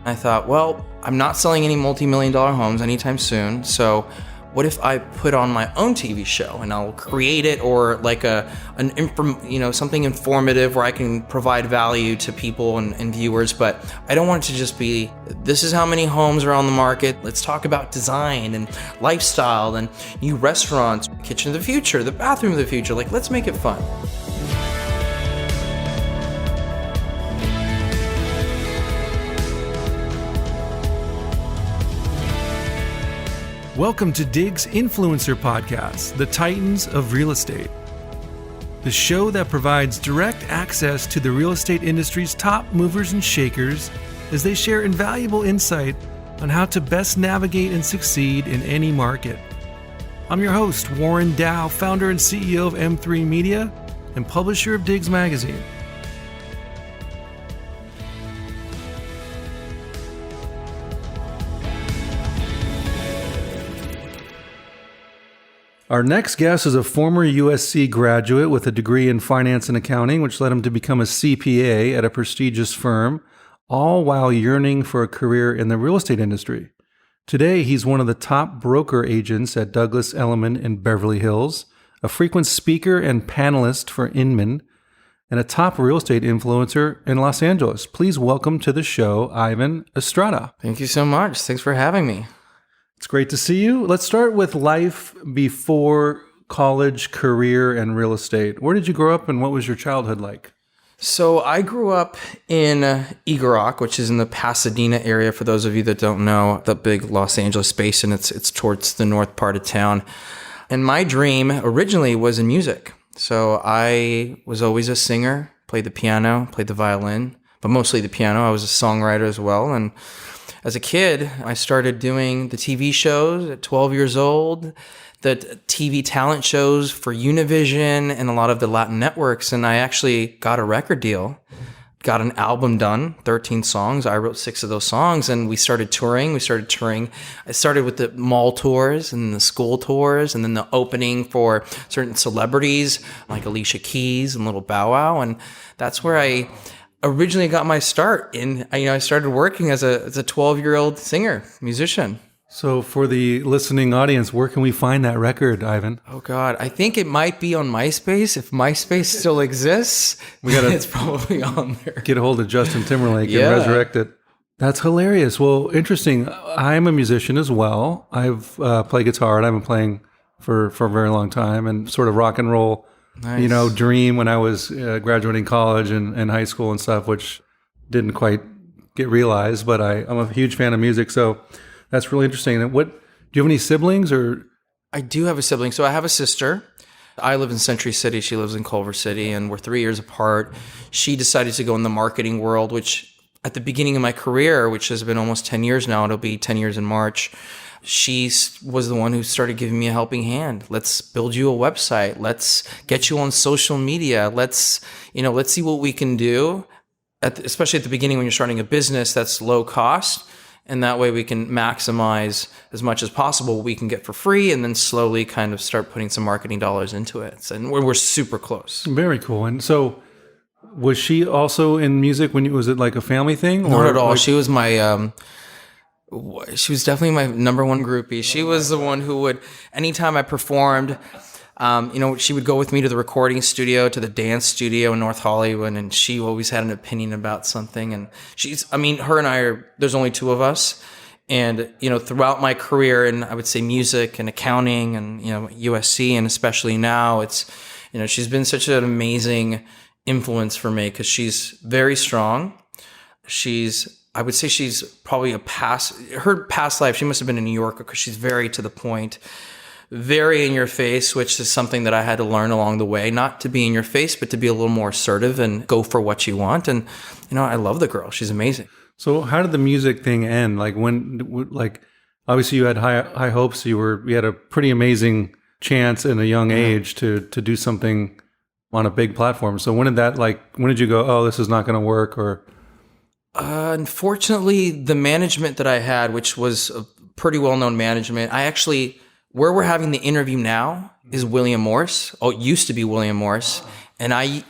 I thought, well, I'm not selling any multi-million-dollar homes anytime soon, so what if I put on my own TV show and I'll create it, or like something informative where I can provide value to people and viewers, but I don't want it to just be, this is how many homes are on the market. Let's talk about design and lifestyle and new restaurants, kitchen of the future, the bathroom of the future. Like, let's make it fun. Welcome to Dig's Influencer Podcast, the Titans of Real Estate. The show that provides direct access to the real estate industry's top movers and shakers as they share invaluable insight on how to best navigate and succeed in any market. I'm your host, Warren Dow, founder and CEO of M3 Media and publisher of Digs Magazine. Our next guest is a former USC graduate with a degree in finance and accounting, which led him to become a CPA at a prestigious firm, all while yearning for a career in the real estate industry. Today, he's one of the top broker agents at Douglas Elliman in Beverly Hills, a frequent speaker and panelist for Inman, and a top real estate influencer in Los Angeles. Please welcome to the show, Ivan Estrada. Thank you so much. Thanks for having me. It's great to see you. Let's start with life before college, career, and real estate. Where did you grow up and what was your childhood like? So I grew up in Eagle Rock, which is in the Pasadena area. For those of you that don't know, the big Los Angeles basin, it's towards the north part of town. And my dream originally was in music. So I was always a singer, played the piano, played the violin, but mostly the piano. I was a songwriter as well. And as a kid, I started doing the TV shows at 12 years old, the TV talent shows for Univision and a lot of the Latin networks. And I actually got a record deal, got an album done, 13 songs. I wrote 6 of those songs and we started touring. I started with the mall tours and the school tours and then the opening for certain celebrities like Alicia Keys and Little Bow Wow. And that's where I originally got my start in, I started working as a 12-year-old singer, musician. So for the listening audience, where can we find that record, Ivan? Oh God, I think it might be on MySpace. If MySpace still exists, it's probably on there. Get a hold of Justin Timberlake and resurrect it. That's hilarious. Well, interesting. I'm a musician as well. I've played guitar and I've been playing for a very long time and sort of rock and roll. Nice. Dream when I was graduating college and high school and stuff, which didn't quite get realized, but I'm a huge fan of music. So that's really interesting. Do you have any siblings or? I do have a sibling. So I have a sister. I live in Century City. She lives in Culver City and we're 3 years apart. She decided to go in the marketing world, which at the beginning of my career, which has been almost 10 years now, it'll be 10 years in March. She was the one who started giving me a helping hand. Let's build you a website. Let's get you on social media. Let's see what we can do, especially at the beginning when you're starting a business that's low cost. And that way we can maximize as much as possible what we can get for free and then slowly kind of start putting some marketing dollars into it. And we're super close. Very cool. And so was she also in music was it like a family thing? Not at all. She was she was definitely my number one groupie. She was the one who would, anytime I performed, she would go with me to the recording studio, to the dance studio in North Hollywood, and she always had an opinion about something. And her and I there's only 2 of us. And, throughout my career in, I would say, music and accounting and, USC, and especially now, it's, she's been such an amazing influence for me because she's very strong. I would say she's probably her past life, she must have been a New Yorker because she's very to the point, very in your face, which is something that I had to learn along the way, not to be in your face, but to be a little more assertive and go for what you want. And, I love the girl. She's amazing. So how did the music thing end? Obviously you had high hopes. You had a pretty amazing chance in a young age to do something on a big platform. So when did you go, oh, this is not going to work? Or unfortunately, the management that I had, which was a pretty well-known management, where we're having the interview now is William Morris. Oh, it used to be William Morris.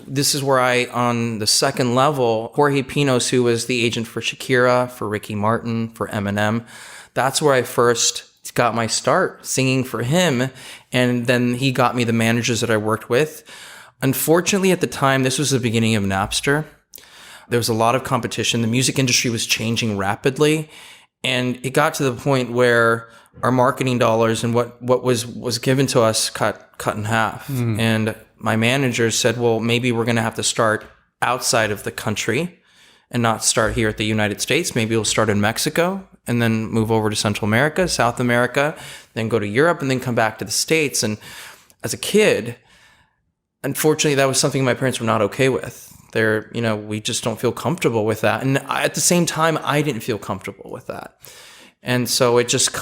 This is where on the second level, Jorge Pinos, who was the agent for Shakira, for Ricky Martin, for Eminem, that's where I first got my start singing for him. And then he got me the managers that I worked with. Unfortunately, at the time, this was the beginning of Napster. There was a lot of competition. The music industry was changing rapidly. And it got to the point where our marketing dollars and what was given to us cut in half. And my managers said, well, maybe we're going to have to start outside of the country and not start here at the United States. Maybe we'll start in Mexico and then move over to Central America, South America, then go to Europe and then come back to the States. And as a kid, unfortunately, that was something my parents were not okay with. We just don't feel comfortable with that. And at the same time, I didn't feel comfortable with that. And so it just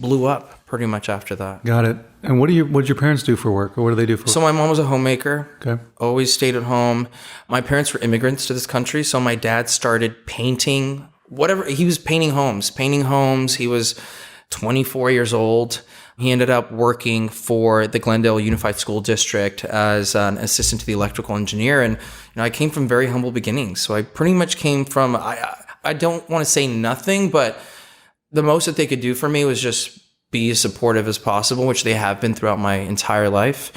blew up pretty much after that. Got it. And what did your parents do for work? Or what do they do for work? So my mom was a homemaker. Okay. Always stayed at home. My parents were immigrants to this country. So my dad started painting he was painting homes. He was 24 years old. He ended up working for the Glendale Unified School District as an assistant to the electrical engineer. And I came from very humble beginnings. So I pretty much came from, I don't want to say nothing, but the most that they could do for me was just be as supportive as possible, which they have been throughout my entire life,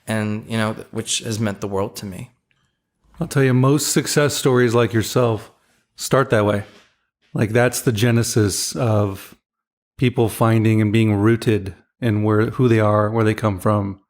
and which has meant the world to me. I'll tell you, most success stories like yourself start that way. Like that's the genesis of people finding and being rooted in who they are, where they come from,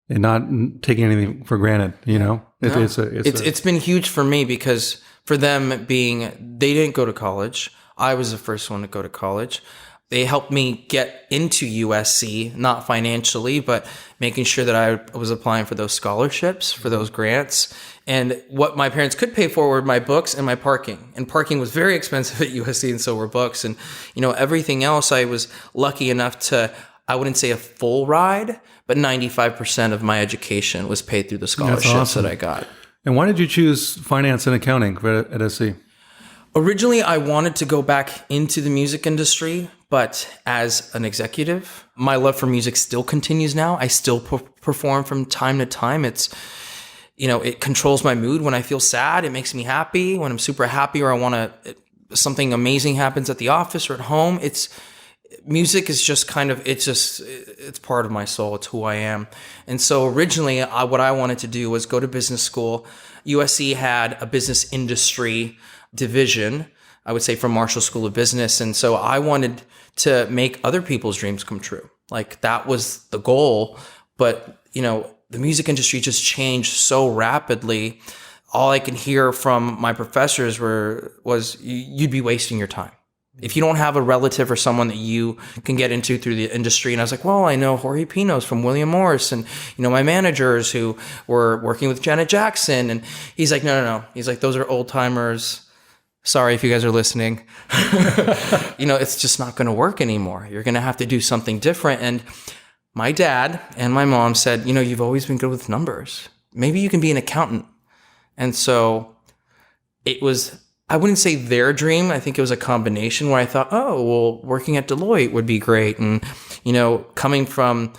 and not taking anything for granted. It's been huge for me because for them they didn't go to college. I was the first one to go to college. They helped me get into USC, not financially, but making sure that I was applying for those scholarships, for those grants. And what my parents could pay for were my books and my parking. And parking was very expensive at USC, and so were books. And, everything else, I was lucky enough to, I wouldn't say a full ride, but 95% of my education was paid through the scholarships that I got. And why did you choose finance and accounting at SC? Originally, I wanted to go back into the music industry, but as an executive, my love for music still continues now. I still perform from time to time. It controls my mood. When I feel sad, it makes me happy. When I'm super happy or something amazing happens at the office or at home, music is just it's part of my soul. It's who I am. And so originally what I wanted to do was go to business school. USC had a business industry division, I would say, from Marshall School of Business. And so I wanted to make other people's dreams come true. Like that was the goal. But, the music industry just changed so rapidly. All I could hear from my professors was you'd be wasting your time if you don't have a relative or someone that you can get into through the industry. And I was like, well, I know Jorge Pinos from William Morris and, my managers who were working with Janet Jackson. And he's like, no. He's like, those are old timers. Sorry if you guys are listening. It's just not going to work anymore. You're going to have to do something different. And my dad and my mom said, you've always been good with numbers. Maybe you can be an accountant. And so it was, I wouldn't say their dream. I think it was a combination where I thought, oh, well, working at Deloitte would be great. And, coming from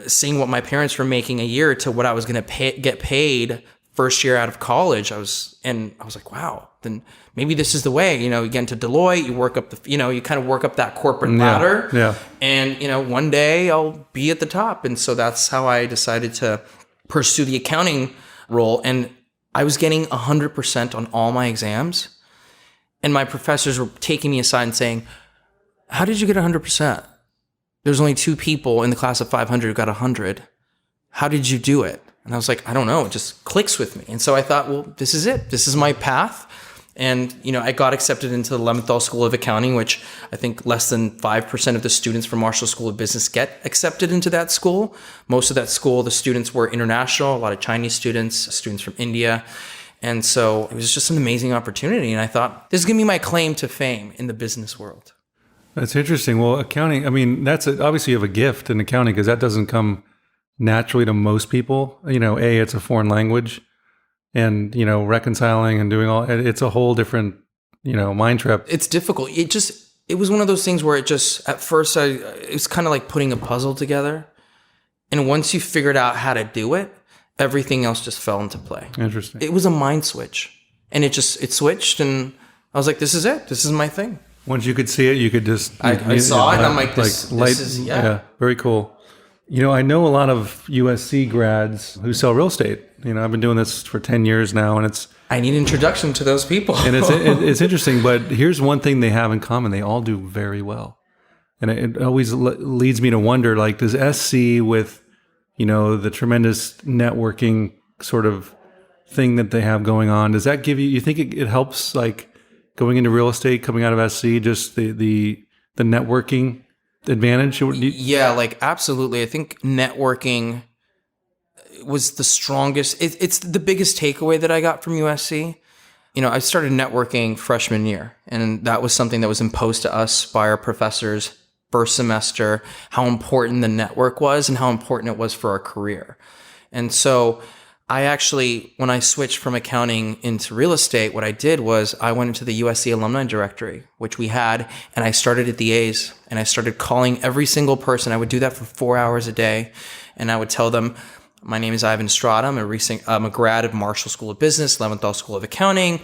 seeing what my parents were making a year to what I was going to get paid first year out of college, I was like, wow, then maybe this is the way. You get into Deloitte, you work up you kind of work up that corporate ladder. Yeah. And, one day I'll be at the top. And so that's how I decided to pursue the accounting role. And I was getting 100% on all my exams. And my professors were taking me aside and saying, how did you get 100%? There's only 2 people in the class of 500 who got 100. How did you do it? And I was like, I don't know. It just clicks with me. And so I thought, well, this is it. This is my path. And, I got accepted into the Leventhal School of Accounting, which I think less than 5% of the students from Marshall School of Business get accepted into that school. Most of that school, the students were international, a lot of Chinese students from India. And so it was just an amazing opportunity. And I thought, this is going to be my claim to fame in the business world. That's interesting. Well, accounting, obviously you have a gift in accounting because that doesn't come naturally to most people. It's a foreign language. And, reconciling and doing it's a whole different, mind trip. It's difficult. It was one of those things where at first, it was kind of like putting a puzzle together. And once you figured out how to do it, everything else just fell into play. Interesting. It was a mind switch, and it switched, and I was like, this is it. This is my thing. Once you could see it, you could just... I saw it, and I'm like, this is, yeah, very cool. I know a lot of USC grads who sell real estate. I've been doing this for 10 years now, and I need introduction to those people. And it's interesting, but here's one thing they have in common. They all do very well. And it always leads me to wonder, like, does SC with, the tremendous networking sort of thing that they have going on, does that give you think it helps, like, going into real estate, coming out of SC, just the networking advantage? Yeah, like, absolutely. I think networking was the strongest. It's the biggest takeaway that I got from USC. I started networking freshman year, and that was something that was imposed to us by our professors first semester, how important the network was and how important it was for our career. And so I actually, when I switched from accounting into real estate, what I did was I went into the USC alumni directory, which we had, and I started at the A's, and I started calling every single person. I would do that for 4 hours a day, and I would tell them, my name is Ivan Estrada. I'm a grad of Marshall School of Business, Leventhal School of Accounting.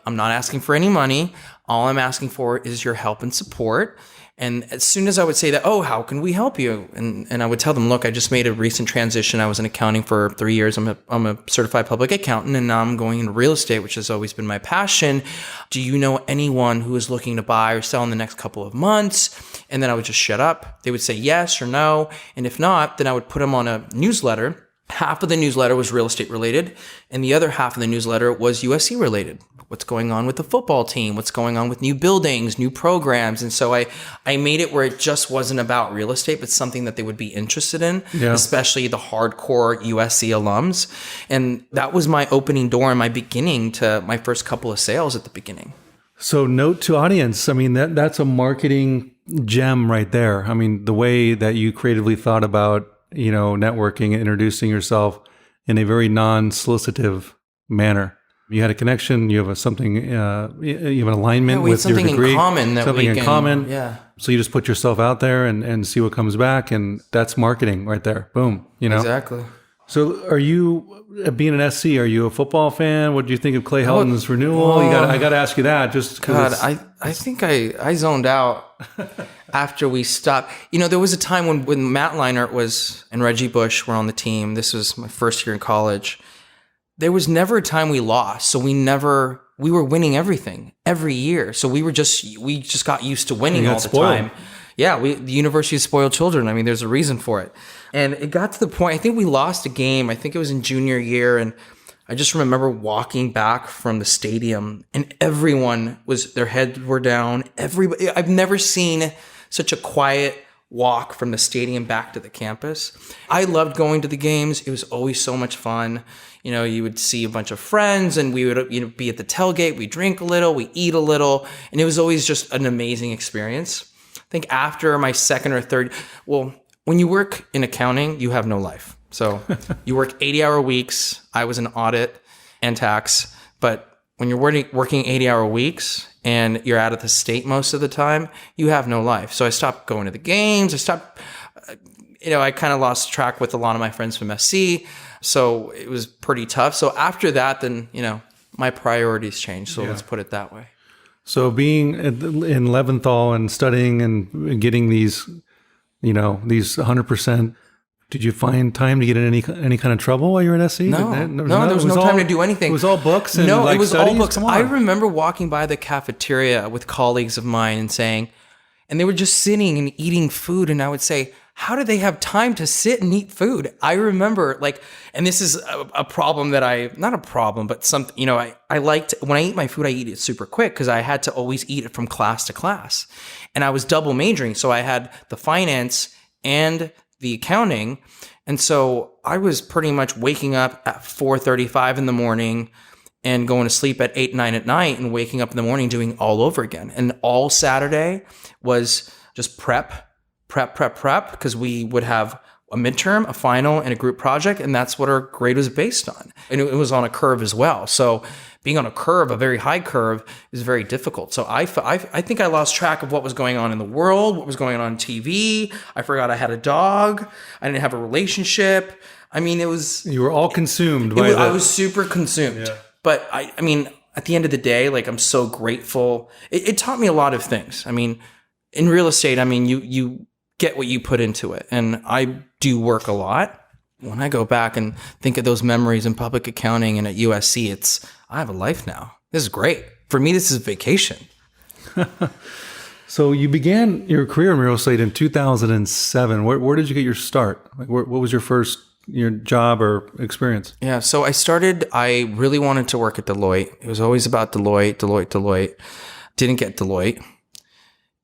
I'm not asking for any money. All I'm asking for is your help and support. And as soon as I would say that, oh, how can we help you? And I would tell them, look, I just made a recent transition. I was in accounting for 3 years. I'm a certified public accountant, and now I'm going into real estate, which has always been my passion. Do you know anyone who is looking to buy or sell in the next couple of months? And then I would just shut up. They would say yes or no. And if not, then I would put them on a newsletter. Half of the newsletter was real estate related, and the other half of the newsletter was USC related. What's going on with the football team? What's going on with new buildings, new programs? And so I made it where it just wasn't about real estate, but something that they would be interested in, especially the hardcore USC alums. And that was my opening door and my beginning to my first couple of sales at the beginning. So note to audience, I mean, that's a marketing gem right there. I mean, the way that you creatively thought about networking and introducing yourself in a very non-solicitive manner. You had a connection. You have something. You have an alignment with your degree. Something in common. Something in common. Yeah. So you just put yourself out there and see what comes back, and that's marketing right there. Boom. Exactly. So, are you being an SC? Are you a football fan? What do you think of Clay Helton's renewal? I got to ask you that. Just God, I think I zoned out after we stopped. There was a time when Matt Leinart and Reggie Bush were on the team. This was my first year in college. There was never a time we lost. So we were winning everything every year. So we just got used to winning all the time. Yeah, the university of spoiled children. I mean, there's a reason for it. And it got to the point, I think we lost a game. I think it was in junior year. And I just remember walking back from the stadium, and everyone their heads were down. Everybody, I've never seen such a quiet walk from the stadium back to the campus. I loved going to the games. It was always so much fun. You would see a bunch of friends, and we would be at the tailgate. We drink a little, we eat a little, and it was always just an amazing experience. I think after my second or third, when you work in accounting, you have no life. So you work 80-hour weeks. I was in audit and tax, but when you're working 80-hour weeks and you're out of the state most of the time, you have no life. So I stopped going to the games. I kind of lost track with a lot of my friends from SC. So it was pretty tough. So after that, then, my priorities changed. So let's put it that way. So being in Leventhal and studying and getting these 100%, did you find time to get in any kind of trouble while you were at SC? No, there was no time to do anything. It was all books and it was studies? all books. I remember walking by the cafeteria with colleagues of mine and they were just sitting and eating food, and I would say, how do they have time to sit and eat food? I remember and this is a problem that not a problem, but something, I liked, when I eat my food, I eat it super quick because I had to always eat it from class to class. And I was double majoring. So I had the finance and the accounting. And so I was pretty much waking up at 4:35 in the morning and going to sleep at 8, 9 at night and waking up in the morning doing all over again. And all Saturday was just prep, because we would have a midterm, a final, and a group project. And that's what our grade was based on. And it was on a curve as well. So being on a curve, a very high curve, is very difficult. So I think I lost track of what was going on in the world, what was going on TV. I forgot I had a dog. I didn't have a relationship. I mean, it was... You were all consumed by I was super consumed. Yeah. But I mean, at the end of the day, like, I'm so grateful. It taught me a lot of things. I mean, in real estate, I mean, you get what you put into it. And I do work a lot. When I go back and think of those memories in public accounting and at USC, I have a life now. This is great. For me, this is vacation. So you began your career in real estate in 2007. Where did you get your start? Like, what was your job or experience? Yeah, so I really wanted to work at Deloitte. It was always about Deloitte. Didn't get Deloitte.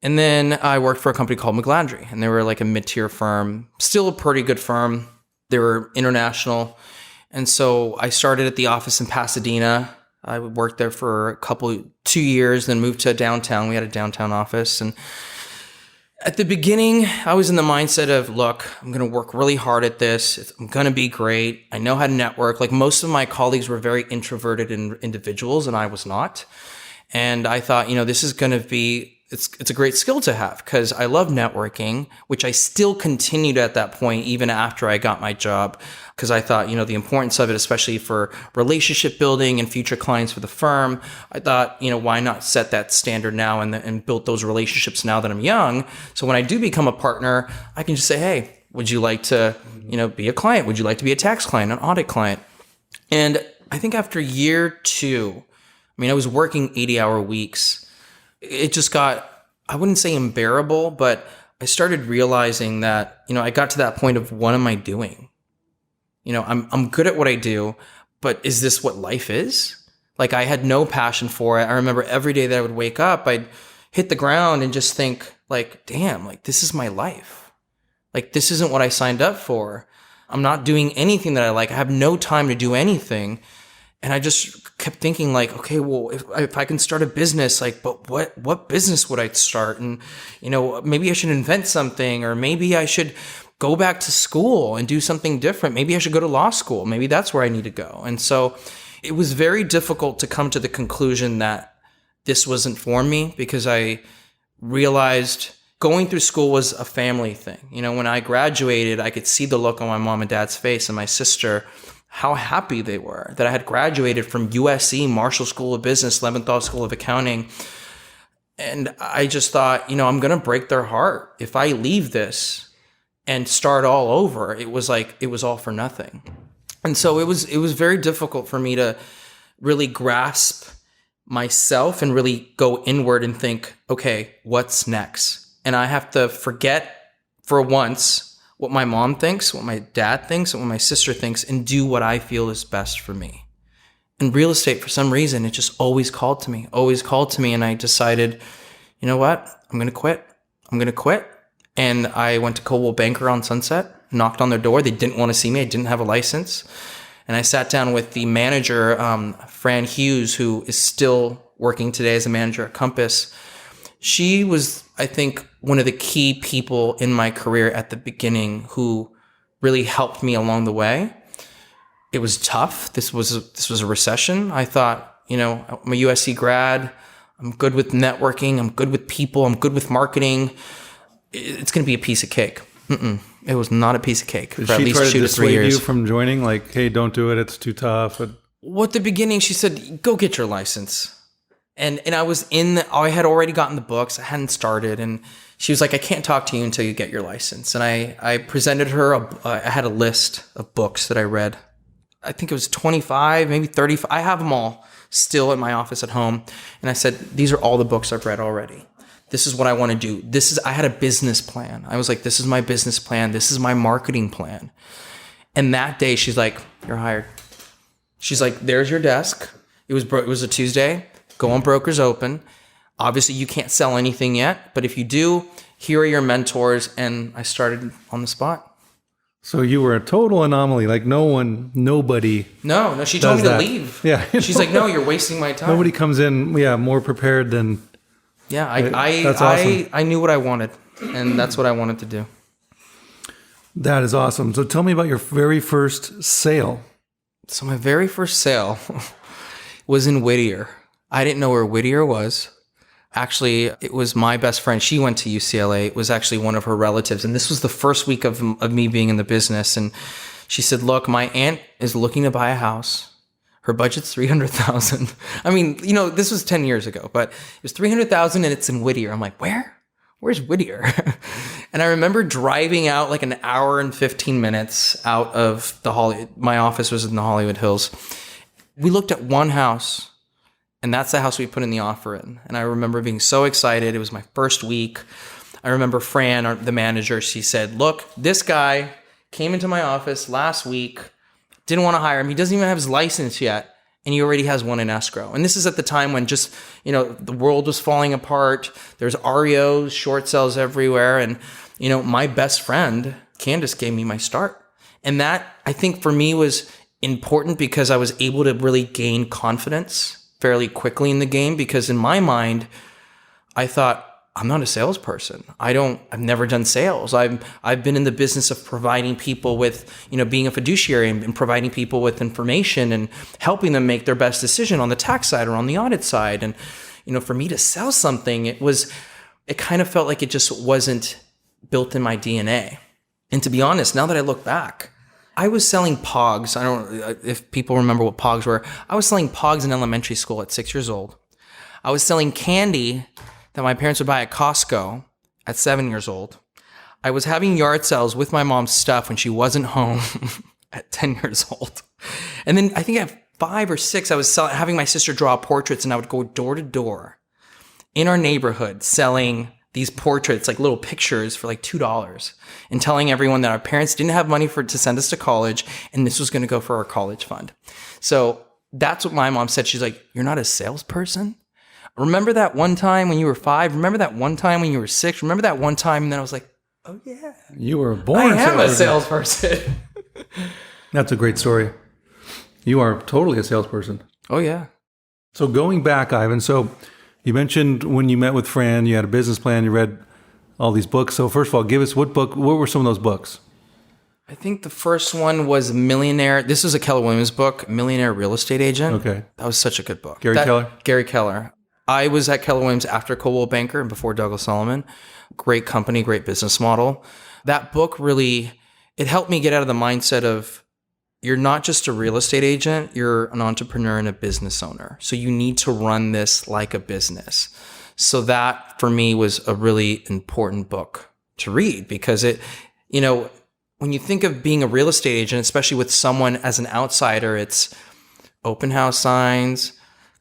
And then I worked for a company called McGladrey, and they were like a mid-tier firm, still a pretty good firm. They were international. And so I started at the office in Pasadena. I worked there for 2 years, then moved to downtown. We had a downtown office. And at the beginning, I was in the mindset of, look, I'm going to work really hard at this. I'm going to be great. I know how to network. Like, most of my colleagues were very introverted individuals, and I was not. And I thought, this is going to be... It's a great skill to have, because I love networking, which I still continued at that point, even after I got my job, because I thought, the importance of it, especially for relationship building and future clients for the firm. I thought, why not set that standard now and build those relationships now that I'm young? So when I do become a partner, I can just say, hey, would you like to, be a client? Would you like to be a tax client, an audit client? And I think after year 2, I was working 80-hour weeks. It just got, I wouldn't say unbearable, but I started realizing that, I got to that point of, what am I doing? I'm good at what I do, but is this what life is? Like, I had no passion for it. I remember every day that I would wake up, I'd hit the ground and just think, like, damn, like, this is my life. Like, this isn't what I signed up for. I'm not doing anything that I like. I have no time to do anything. And I just kept thinking, like, okay, well, if I can start a business, like, but what business would I start? And, maybe I should invent something, or maybe I should go back to school and do something different. Maybe I should go to law school. Maybe that's where I need to go. And so it was very difficult to come to the conclusion that this wasn't for me, because I realized going through school was a family thing. When I graduated, I could see the look on my mom and dad's face, and my sister, how happy they were that I had graduated from USC, Marshall School of Business, Leventhal School of Accounting. And I just thought, I'm going to break their heart. If I leave this and start all over, it was all for nothing. And so it was very difficult for me to really grasp myself and really go inward and think, okay, what's next? And I have to forget for once what my mom thinks, what my dad thinks, and what my sister thinks, and do what I feel is best for me. And real estate, for some reason, it just always called to me. And I decided, you know what? I'm going to quit. And I went to Coldwell Banker on Sunset, knocked on their door. They didn't want to see me. I didn't have a license. And I sat down with the manager, Fran Hughes, who is still working today as a manager at Compass. She was, I think, one of the key people in my career at the beginning who really helped me along the way. It was tough. This was a recession. I thought, I'm a USC grad. I'm good with networking. I'm good with people. I'm good with marketing. It's going to be a piece of cake. It was not a piece of cake for at least 2 to 3 years. Did she try to dissuade you from joining? Like, hey, don't do it. It's too tough. Well, at the beginning, she said, go get your license. And I had already gotten the books. I hadn't started. And she was like, I can't talk to you until you get your license. And I presented her, I had a list of books that I read. I think it was 25, maybe 35. I have them all still in my office at home. And I said, these are all the books I've read already. This is what I want to do. I had a business plan. I was like, this is my business plan. This is my marketing plan. And that day she's like, you're hired. She's like, there's your desk. It was a Tuesday. Go on Brokers Open. Obviously, you can't sell anything yet, but if you do, here are your mentors. And I started on the spot. So you were a total anomaly. Like nobody. No, she told me to leave. Yeah. She's like, no, you're wasting my time. Nobody comes in, more prepared than. Yeah, that's awesome. I knew what I wanted, and that's what I wanted to do. That is awesome. So tell me about your very first sale. So my very first sale was in Whittier. I didn't know where Whittier was. Actually, it was my best friend. She went to UCLA. It was actually one of her relatives. And this was the first week of me being in the business. And she said, look, my aunt is looking to buy a house. Her budget's $300,000. I mean, this was 10 years ago, but it was $300,000 and it's in Whittier. I'm like, where? Where's Whittier? And I remember driving out like an hour and 15 minutes out of my office was in the Hollywood Hills. We looked at one house. And that's the house we put in the offer in. And I remember being so excited. It was my first week. I remember Fran, the manager, she said, look, this guy came into my office last week, didn't want to hire him. He doesn't even have his license yet. And he already has one in escrow. And this is at the time when just, the world was falling apart. There's REOs, short sales everywhere. And, my best friend, Candace, gave me my start. And that, I think for me was important because I was able to really gain confidence fairly quickly in the game, because in my mind, I thought, I'm not a salesperson. I've never done sales. I've been in the business of providing people with, being a fiduciary and providing people with information and helping them make their best decision on the tax side or on the audit side. And, for me to sell something, it kind of felt like it just wasn't built in my DNA. And to be honest, now that I look back, I was selling Pogs. I don't know if people remember what Pogs were. I was selling Pogs in elementary school at 6 years old. I was selling candy that my parents would buy at Costco at 7 years old. I was having yard sales with my mom's stuff when she wasn't home at 10 years old. And then I think at 5 or 6, I was having my sister draw portraits, and I would go door to door in our neighborhood selling these portraits, like little pictures for like $2, and telling everyone that our parents didn't have money to send us to college, and this was going to go for our college fund. So that's what my mom said. She's like, you're not a salesperson? Remember that one time when you were 5? Remember that one time when you were 6? Remember that one time? And then I was like, oh yeah. You were born I am a salesperson. That's a great story. You are totally a salesperson. Oh yeah. So going back, Ivan, so you mentioned when you met with Fran, you had a business plan, you read all these books. So first of all, give us what were some of those books? I think the first one was Millionaire. This was a Keller Williams book, Millionaire Real Estate Agent. Okay. That was such a good book. Gary Keller? Gary Keller. I was at Keller Williams after Coldwell Banker and before Douglas Elliman. Great company, great business model. That book really, it helped me get out of the mindset of, you're not just a real estate agent, you're an entrepreneur and a business owner. So you need to run this like a business. So that for me was a really important book to read, because it, when you think of being a real estate agent, especially with someone as an outsider, it's open house signs,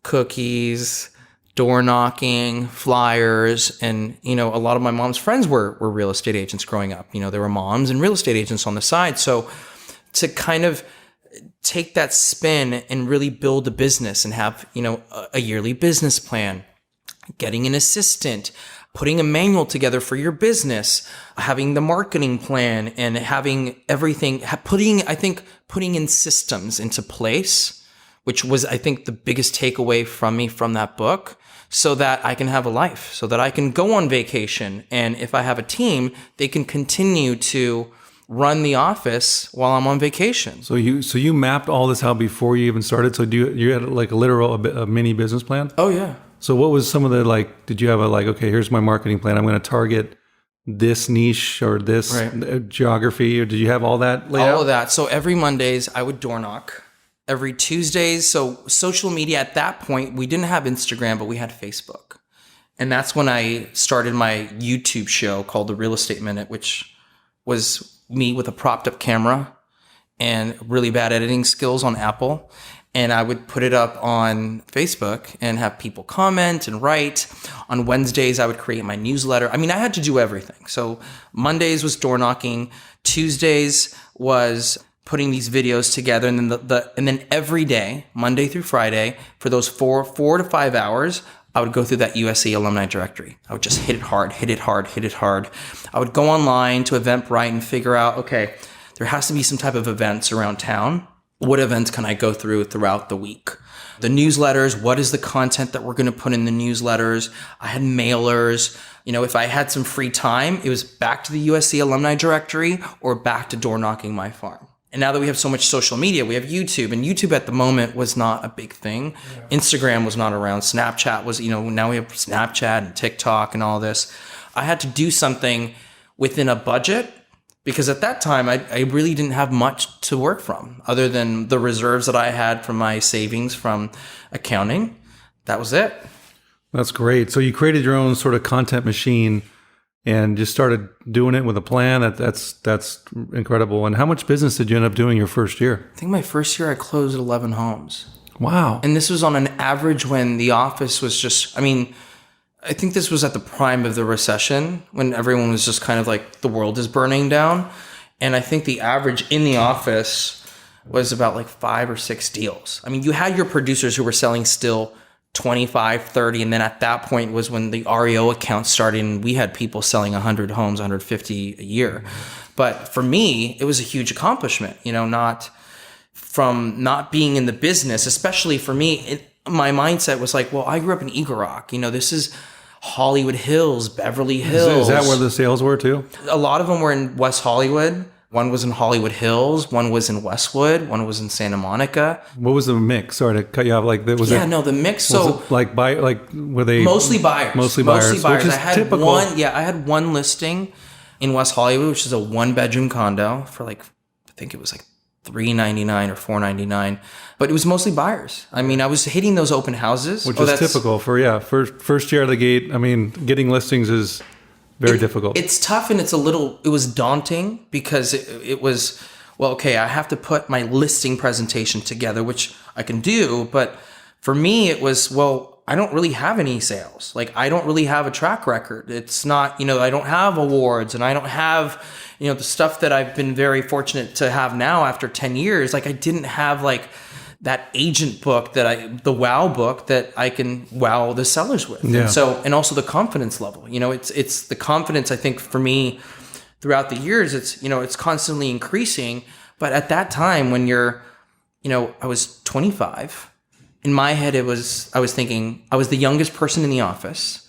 cookies, door knocking, flyers. And, a lot of my mom's friends were real estate agents growing up. There were moms and real estate agents on the side. So to kind of take that spin and really build a business and have, a yearly business plan, getting an assistant, putting a manual together for your business, having the marketing plan, and having everything, putting in systems into place, which was, I think, the biggest takeaway from me from that book, so that I can have a life, so that I can go on vacation. And if I have a team, they can continue to run the office while I'm on vacation. So you mapped all this out before you even started. So you had like a mini business plan? Oh yeah. So what was some of the, did you have okay, here's my marketing plan. I'm going to target this niche or this geography, or did you have all that laid out? All of that. So every Mondays I would door knock. Every Tuesdays. So social media at that point, we didn't have Instagram, but we had Facebook. And that's when I started my YouTube show called The Real Estate Minute, which was me with a propped up camera and really bad editing skills on Apple. And I would put it up on Facebook and have people comment and write. On Wednesdays, I would create my newsletter. I mean, I had to do everything. So Mondays was door knocking. Tuesdays was putting these videos together. And then every day, Monday through Friday, for those 4 to 5 hours, I would go through that USC alumni directory. I would just hit it hard. I would go online to Eventbrite and figure out, okay, there has to be some type of events around town. What events can I go throughout the week? The newsletters, what is the content that we're going to put in the newsletters? I had mailers. If I had some free time, it was back to the USC alumni directory or back to door knocking my farm. And now that we have so much social media, we have YouTube, and YouTube at the moment was not a big thing. Yeah. Instagram was not around. Snapchat was, now we have Snapchat and TikTok and all this. I had to do something within a budget because at that time I really didn't have much to work from other than the reserves that I had from my savings from accounting. That was it. That's great. So you created your own sort of content machine and just started doing it with a plan. That's incredible. And how much business did you end up doing your first year? I think my first year I closed 11 homes. Wow. And this was on an average when the office was just, I think this was at the prime of the recession when everyone was just kind of like the world is burning down. And I think the average in the office was about like 5 or 6 deals. You had your producers who were selling still 25, 30. And then at that point was when the REO account started and we had people selling 100 homes, 150 a year. But for me, it was a huge accomplishment, not being in the business, especially for me, my mindset was like, well, I grew up in Eagle Rock. This is Hollywood Hills, Beverly Hills. Is that where the sales were too? A lot of them were in West Hollywood. One was in Hollywood Hills. One was in Westwood. One was in Santa Monica. What was the mix? Sorry to cut you off. The mix. So were they mostly buyers? Mostly buyers. Which is I had typical. I had one listing in West Hollywood, which is a 1-bedroom condo for I think it was $399 or $499, but it was mostly buyers. I was hitting those open houses, which is typical for first year out of the gate. Getting listings is very difficult. It's tough, and it was daunting because it was, well, okay, I have to put my listing presentation together, which I can do, but for me it was, well, I don't really have any sales. I don't really have a track record. It's not, I don't have awards, and I don't have, the stuff that I've been very fortunate to have now after 10 years. I didn't have that agent book the wow book that I can wow the sellers with. Yeah. And also the confidence level, it's the confidence. I think for me throughout the years, it's constantly increasing. But at that time when I was 25, in my head, I was thinking I was the youngest person in the office.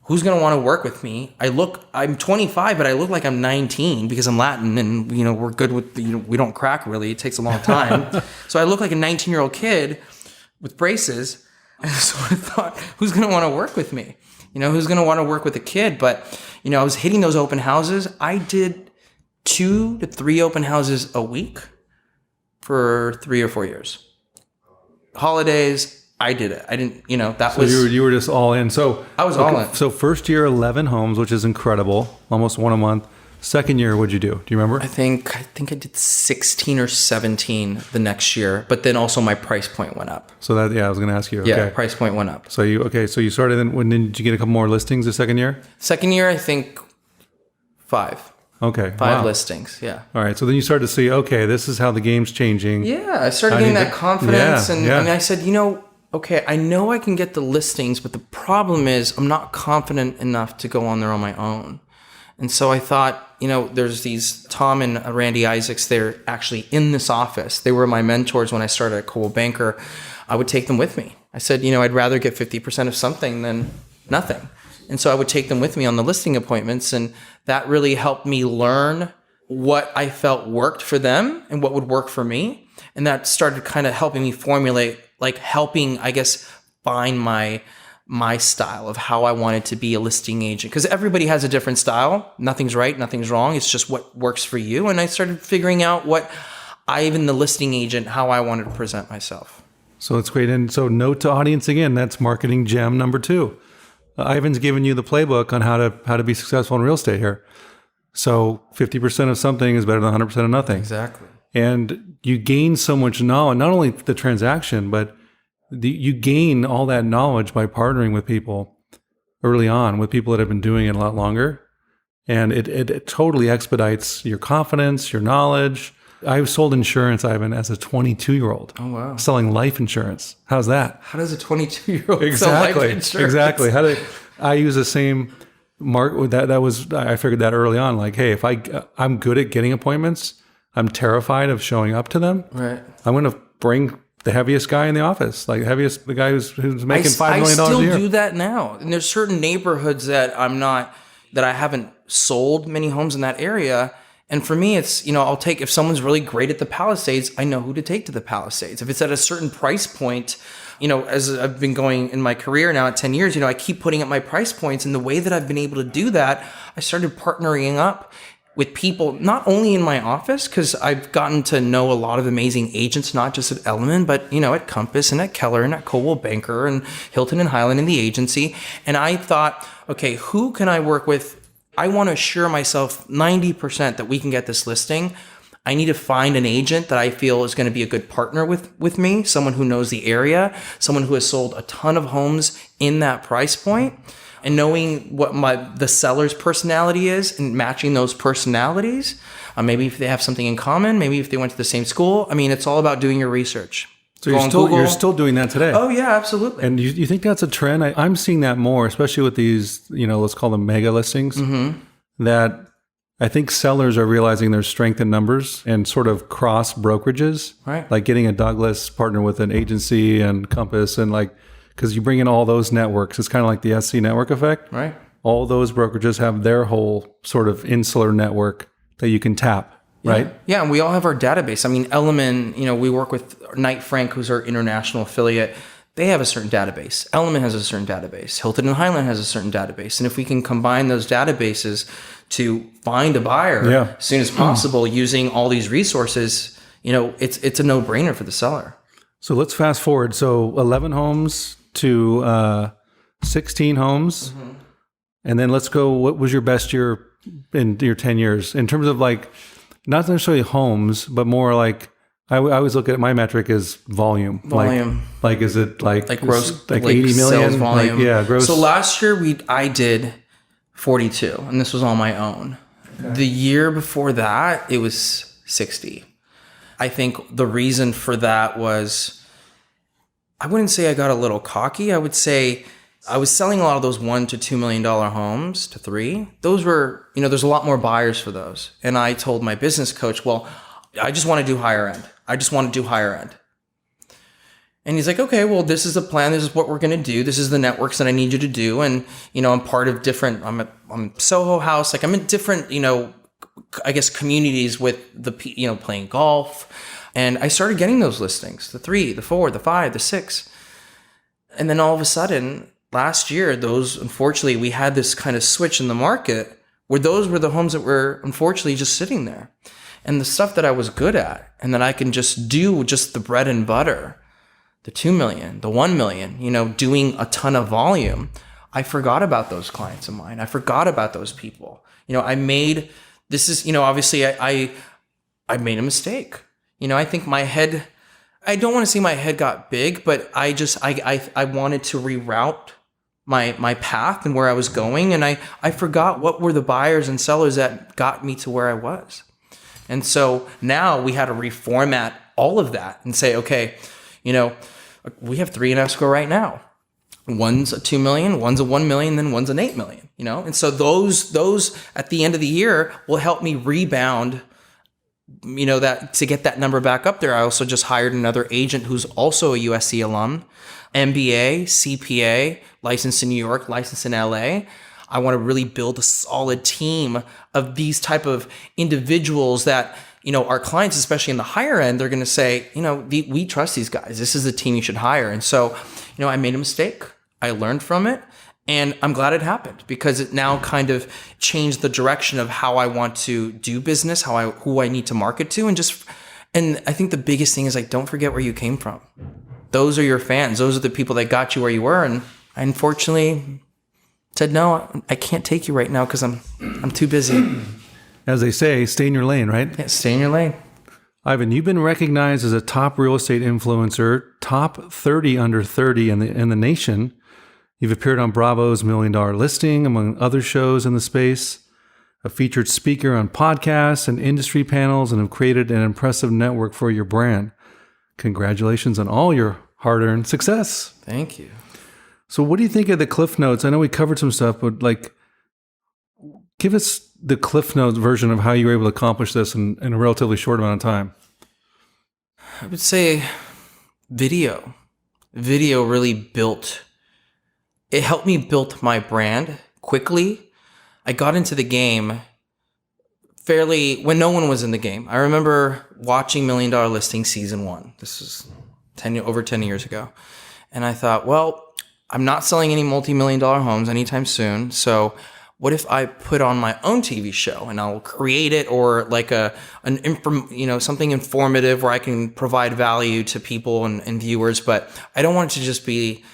Who's going to want to work with me? I'm 25, but I look like I'm 19 because I'm Latin and, we're good with, we don't crack really. It takes a long time. So I look like a 19-year-old kid with braces. And so I thought, who's going to want to work with me? Who's going to want to work with a kid? But, I was hitting those open houses. I did 2 to 3 open houses a week for 3 or 4 years. Holidays, I did it. I didn't, you were just all in. So I was all in. So first year, 11 homes, which is incredible, almost one a month. Second year, what'd you do? Do you remember? I think I did 16 or 17 the next year, but then also my price point went up. So I was going to ask you. Okay. Yeah, price point went up. So you started, when did you get a couple more listings the second year? Second year, I think 5. Okay. 5 listings. Yeah. All right. So then you started to see, okay, this is how the game's changing. Yeah. I started getting that confidence. And I said, okay, I know I can get the listings, but the problem is I'm not confident enough to go on there on my own. And so I thought, there's these Tom and Randy Isaacs, they're actually in this office. They were my mentors when I started at Coldwell Banker. I would take them with me. I said, I'd rather get 50% of something than nothing. And so I would take them with me on the listing appointments. And that really helped me learn what I felt worked for them and what would work for me. And that started kind of helping me formulate, helping, I guess, find my style of how I wanted to be a listing agent. Because everybody has a different style. Nothing's right, nothing's wrong. It's just what works for you. And I started figuring out the listing agent, how I wanted to present myself. So it's great. And so note to audience again, that's marketing gem number 2. Ivan's given you the playbook on how to be successful in real estate here. So 50% of something is better than 100% of nothing. Exactly. And you gain so much knowledge, not only the transaction, but you gain all that knowledge by partnering with people early on, with people that have been doing it a lot longer. And it totally expedites your confidence, your knowledge. I sold insurance, Ivan, as a 22-year-old. Oh, wow. Selling life insurance. How's that? How does a 22-year-old sell life insurance? Exactly. I use the same mark. I figured that early on. Hey, if I'm good at getting appointments, I'm terrified of showing up to them. Right. I'm going to bring the heaviest guy in the office, like the guy who's making $5 million a year. I still do that now. And there's certain neighborhoods that I haven't sold many homes in that area. And for me, it's, if someone's really great at the Palisades, I know who to take to the Palisades. If it's at a certain price point, as I've been going in my career now at 10 years, I keep putting up my price points. And the way that I've been able to do that, I started partnering up with people, not only in my office, because I've gotten to know a lot of amazing agents, not just at Element, but, at Compass and at Keller and at Coldwell Banker and Hilton and Highland in the agency. And I thought, okay, who can I work with? I want to assure myself 90% that we can get this listing. I need to find an agent that I feel is going to be a good partner with me, someone who knows the area, someone who has sold a ton of homes in that price point. And knowing what the seller's personality is and matching those personalities, maybe if they have something in common, maybe if they went to the same school. I mean, it's all about doing your research. So you're still doing that today? Oh, yeah, absolutely. And you think that's a trend? I'm seeing that more, especially with these, let's call them mega listings, that I think sellers are realizing their strength in numbers and sort of cross brokerages, right? Like getting a Douglas partner with an agency and Compass and because you bring in all those networks, it's kind of like the SC network effect. Right. All those brokerages have their whole sort of insular network that you can tap, right? Yeah, and we all have our database. I mean, Element, we work with Knight Frank, who's our international affiliate. They have a certain database. Element has a certain database. Hilton and Highland has a certain database. And if we can combine those databases to find a buyer as soon as possible using all these resources, it's a no-brainer for the seller. So let's fast forward. So 11 homes to 16 homes. Mm-hmm. And then let's go, what was your best year in your 10 years? In terms of not necessarily homes, but more I always look at my metric as volume. Is it gross, 80 million? Sales volume. Gross. So last year I did 42, and this was on my own. Okay. The year before that, it was 60. I think the reason for that was, I wouldn't say I got a little cocky. I would say I was selling a lot of those $1 to $2 million homes to 3. Those were, there's a lot more buyers for those. And I told my business coach, well, I just want to do higher end. And he's like, okay, well, this is the plan. This is what we're going to do. This is the networks that I need you to do. And, I'm part of different, I'm Soho House. I'm in different, I guess communities with the, playing golf. And I started getting those listings, the 3, the 4, the 5, the 6. And then all of a sudden last year, unfortunately, we had this kind of switch in the market where those were the homes that were unfortunately just sitting there. And the stuff that I was good at and that I can just do just the bread and butter, the 2 million, the 1 million, doing a ton of volume. I forgot about those clients of mine. I forgot about those people. Obviously I made a mistake. I think my head, I don't want to say my head got big, but I wanted to reroute my path and where I was going. And I forgot what were the buyers and sellers that got me to where I was. And so now we had to reformat all of that and say, okay, we have 3 in escrow right now. One's a 2 million, one's a 1 million, then one's an 8 million, And so those at the end of the year will help me rebound, that to get that number back up there. I also just hired another agent who's also a USC alum, MBA, CPA, licensed in New York, licensed in LA. I want to really build a solid team of these type of individuals that, our clients, especially in the higher end, they're going to say, we trust these guys. This is the team you should hire. And so, I made a mistake. I learned from it. And I'm glad it happened because it now kind of changed the direction of how I want to do business, who I need to market to. And I think the biggest thing is don't forget where you came from. Those are your fans. Those are the people that got you where you were. And I unfortunately said, no, I can't take you right now because I'm too busy. As they say, stay in your lane, right? Yeah, stay in your lane. Ivan, you've been recognized as a top real estate influencer, top 30 under 30 in the nation. You've appeared on Bravo's $1 Million Listing, among other shows in the space, a featured speaker on podcasts and industry panels, and have created an impressive network for your brand. Congratulations on all your hard-earned success. Thank you. So what do you think of the Cliff Notes? I know we covered some stuff, but give us the Cliff Notes version of how you were able to accomplish this in a relatively short amount of time. I would say Video. Video really it helped me build my brand quickly. I got into the game when no one was in the game. I remember watching Million Dollar Listing season 1. This was over 10 years ago. And I thought, well, I'm not selling any multi-million-dollar homes anytime soon. So what if I put on my own TV show and I'll create it, or like something informative where I can provide value to people and viewers. But I don't want it to just be,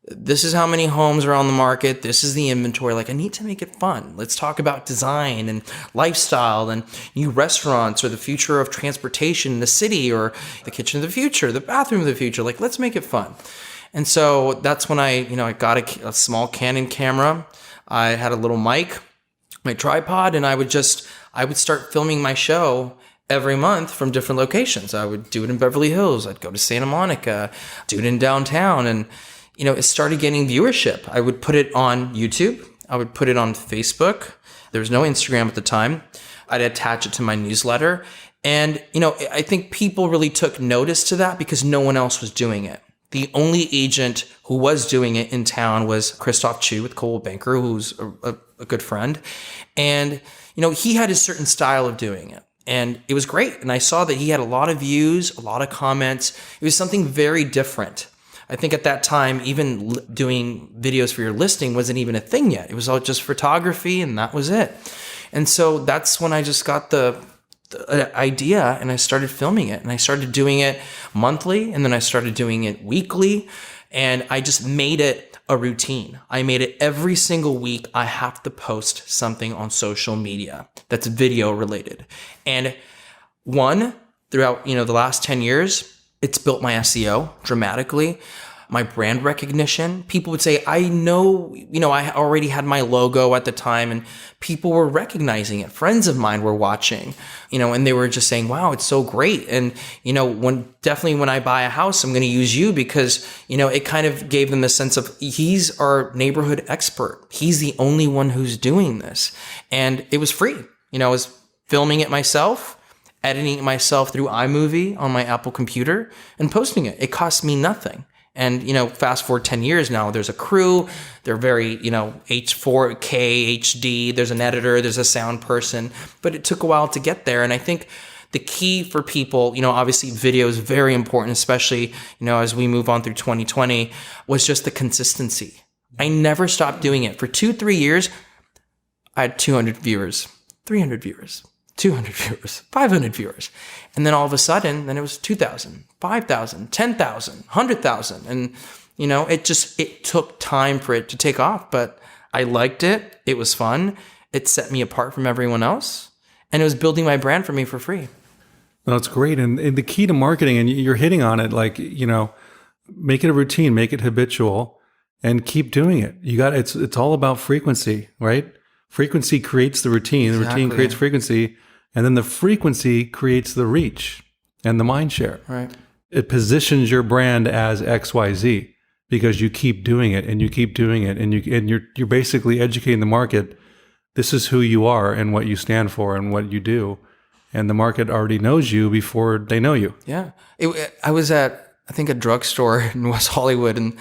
this is how many homes are on the market, this is the inventory. Like, I need to make it fun. Let's talk about design and lifestyle and new restaurants, or the future of transportation in the city, or the kitchen of the future, the bathroom of the future. Like, let's make it fun. And so that's when I got a small Canon camera. I had a little mic, my tripod, and I would start filming my show every month from different locations. I would do it in Beverly Hills. I'd go to Santa Monica, do it in downtown. And, it started getting viewership. I would put it on YouTube. I would put it on Facebook. There was no Instagram at the time. I'd attach it to my newsletter. And, I think people really took notice to that because no one else was doing it. The only agent who was doing it in town was Christoph Chu with Coldwell Banker, who's a good friend. And, he had a certain style of doing it. And it was great. And I saw that he had a lot of views, a lot of comments. It was something very different. I think at that time, even doing videos for your listing wasn't even a thing yet. It was all just photography, and that was it. And so that's when I just got the idea, and I started filming it, and I started doing it monthly, and then I started doing it weekly, and I just made it a routine. I made it every single week. I have to post something on social media that's video related. And throughout, the last 10 years, it's built my SEO dramatically, my brand recognition. People would say, I know, I already had my logo at the time, and people were recognizing it. Friends of mine were watching, and they were just saying, wow, it's so great. And, when I buy a house, I'm going to use you because, it kind of gave them the sense of, he's our neighborhood expert. He's the only one who's doing this. And it was free. I was filming it myself, editing it myself through iMovie on my Apple computer, and posting it. It cost me nothing. And, fast forward 10 years now, there's a crew. They're very, H4K, HD. There's an editor. There's a sound person. But it took a while to get there. And I think the key for people, obviously video is very important, especially, as we move on through 2020, was just the consistency. I never stopped doing it. For 2-3 years, I had 200 viewers, 300 viewers, 200 viewers, 500 viewers. And then all of a sudden, then it was 2,000, 5,000, 10,000, 100,000. And, it took time for it to take off, but I liked it. It was fun. It set me apart from everyone else. And it was building my brand for me for free. No, it's great. And the key to marketing, and you're hitting on it, like, make it a routine, make it habitual, and keep doing it. It's all about frequency, right? Frequency creates the routine. The routine creates frequency. And then the frequency creates the reach and the mind share. Right. It positions your brand as XYZ because you keep doing it and you keep doing it, and you're basically educating the market. This is who you are and what you stand for and what you do. And the market already knows you before they know you. Yeah. I was at, I think, a drugstore in West Hollywood, and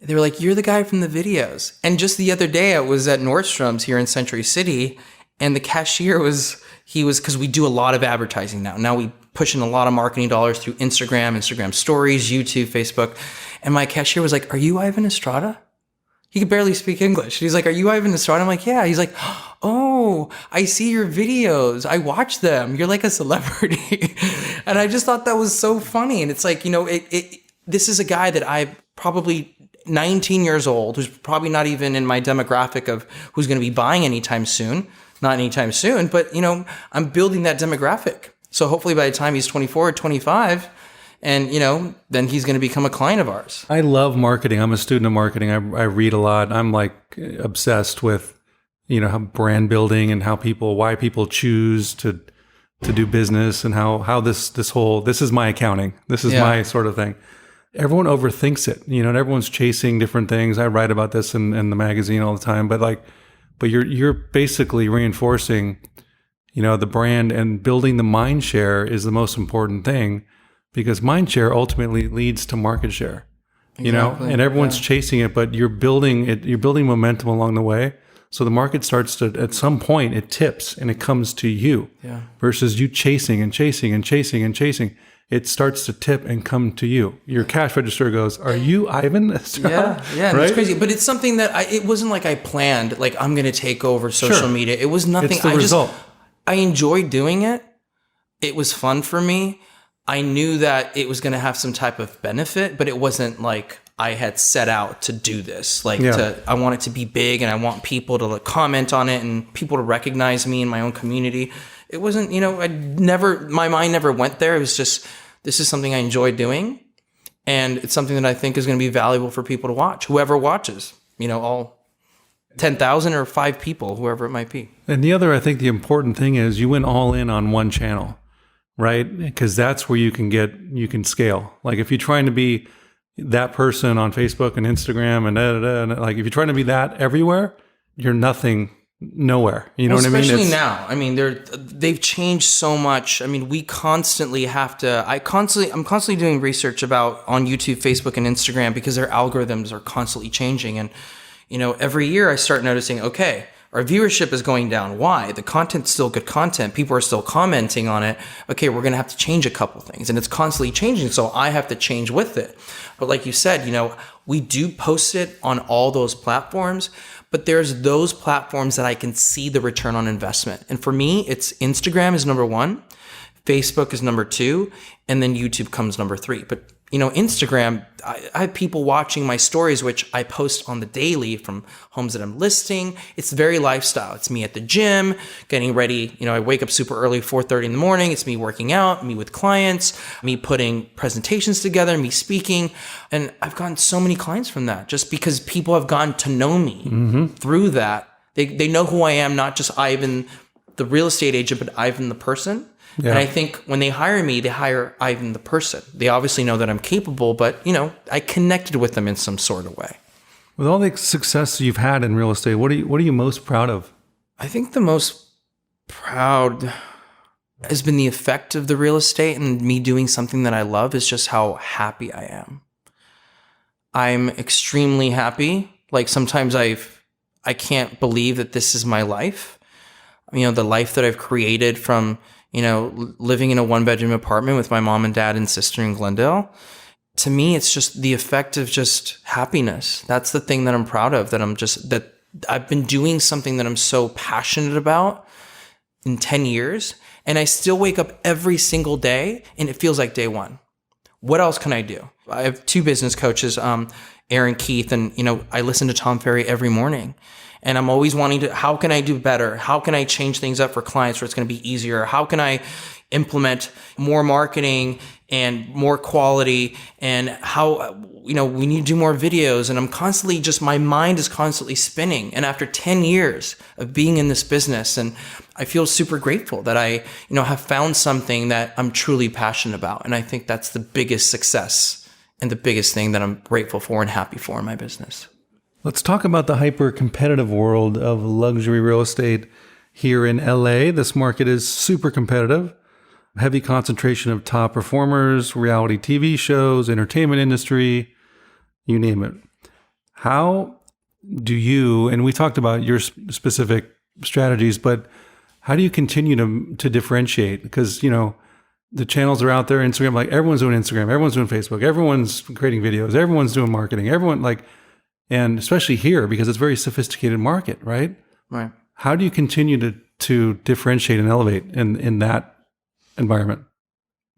they were like, you're the guy from the videos. And just the other day, I was at Nordstrom's here in Century City, and the cashier because we do a lot of advertising now. Now we push in a lot of marketing dollars through Instagram stories, YouTube, Facebook. And my cashier was like, are you Ivan Estrada? He could barely speak English. He's like, are you Ivan Estrada? I'm like, yeah. He's like, oh, I see your videos. I watch them. You're like a celebrity. And I just thought that was so funny. And it's like, this is a guy that I'm probably 19 years old, who's probably not even in my demographic of who's going to be buying anytime soon. Not anytime soon, but, I'm building that demographic. So hopefully by the time he's 24 or 25, and, then he's going to become a client of ours. I love marketing. I'm a student of marketing. I read a lot. I'm like obsessed with, how brand building and why people choose to do business, and how this is my accounting. This is my sort of thing. Everyone overthinks it, and everyone's chasing different things. I write about this in the magazine all the time, but you're basically reinforcing, the brand, and building the mind share is the most important thing, because mind share ultimately leads to market share. Exactly. And everyone's chasing it, but you're building momentum along the way. So the market starts to, at some point, it tips and it comes to you versus you chasing and chasing and chasing and chasing. It starts to tip and come to you. Your cash register goes, "Are you Ivan Estrada?" Yeah, right? It's crazy. But it's something that it wasn't like I planned, like I'm going to take over social media. It was nothing. It's the result. I enjoyed doing it. It was fun for me. I knew that it was going to have some type of benefit, but it wasn't like I had set out to do this. I want it to be big and I want people to comment on it and people to recognize me in my own community. It wasn't, my mind never went there. It was just, this is something I enjoy doing. And it's something that I think is going to be valuable for people to watch. Whoever watches, all 10,000 or 5 people, whoever it might be. And the other, I think the important thing is you went all in on one channel, right? Because that's where you can scale. Like if you're trying to be that person on Facebook and Instagram and like if you're trying to be that everywhere, you're nowhere. You know what I mean? Especially now. I mean, they've changed so much. I mean, we constantly have to. I'm constantly doing research on YouTube, Facebook, and Instagram because their algorithms are constantly changing. And every year I start noticing, okay, our viewership is going down. Why? The content's still good content. People are still commenting on it. Okay, we're going to have to change a couple things. And it's constantly changing, so I have to change with it. But like you said, we do post it on all those platforms, but there's those platforms that I can see the return on investment. And for me, it's Instagram is number 1, Facebook is number 2, and then YouTube comes number 3. But Instagram, I have people watching my stories, which I post on the daily from homes that I'm listing. It's very lifestyle. It's me at the gym, getting ready. I wake up super early, 4:30 in the morning. It's me working out, me with clients, me putting presentations together, me speaking. And I've gotten so many clients from that just because people have gotten to know me through that. They know who I am, not just Ivan, the real estate agent, but Ivan, the person. Yeah. And I think when they hire me, they hire Ivan the person. They obviously know that I'm capable, but, I connected with them in some sort of way. With all the success you've had in real estate, what are you most proud of? I think the most proud has been the effect of the real estate and me doing something that I love is just how happy I am. I'm extremely happy. Like sometimes I can't believe that this is my life. The life that I've created from living in a 1-bedroom apartment with my mom and dad and sister in Glendale. To me, it's just the effect of just happiness. That's the thing that I'm proud of, that I've been doing something that I'm so passionate about in 10 years. And I still wake up every single day and it feels like day one. What else can I do? I have 2 business coaches, Aaron, Keith, and, I listen to Tom Ferry every morning. And I'm always wanting to, how can I do better? How can I change things up for clients where it's going to be easier? How can I implement more marketing and more quality? And how, we need to do more videos. And I'm constantly my mind is constantly spinning. And after 10 years of being in this business, and I feel super grateful that I, have found something that I'm truly passionate about. And I think that's the biggest success and the biggest thing that I'm grateful for and happy for in my business. Let's talk about the hyper-competitive world of luxury real estate here in LA. This market is super competitive. Heavy concentration of top performers, reality TV shows, entertainment industry, you name it. How do you, and we talked about your specific strategies, but how do you continue to differentiate? Because, the channels are out there, Instagram, like everyone's doing Instagram, everyone's doing Facebook, everyone's creating videos, everyone's doing marketing, and especially here, because it's a very sophisticated market, right? Right. How do you continue to differentiate and elevate in that environment?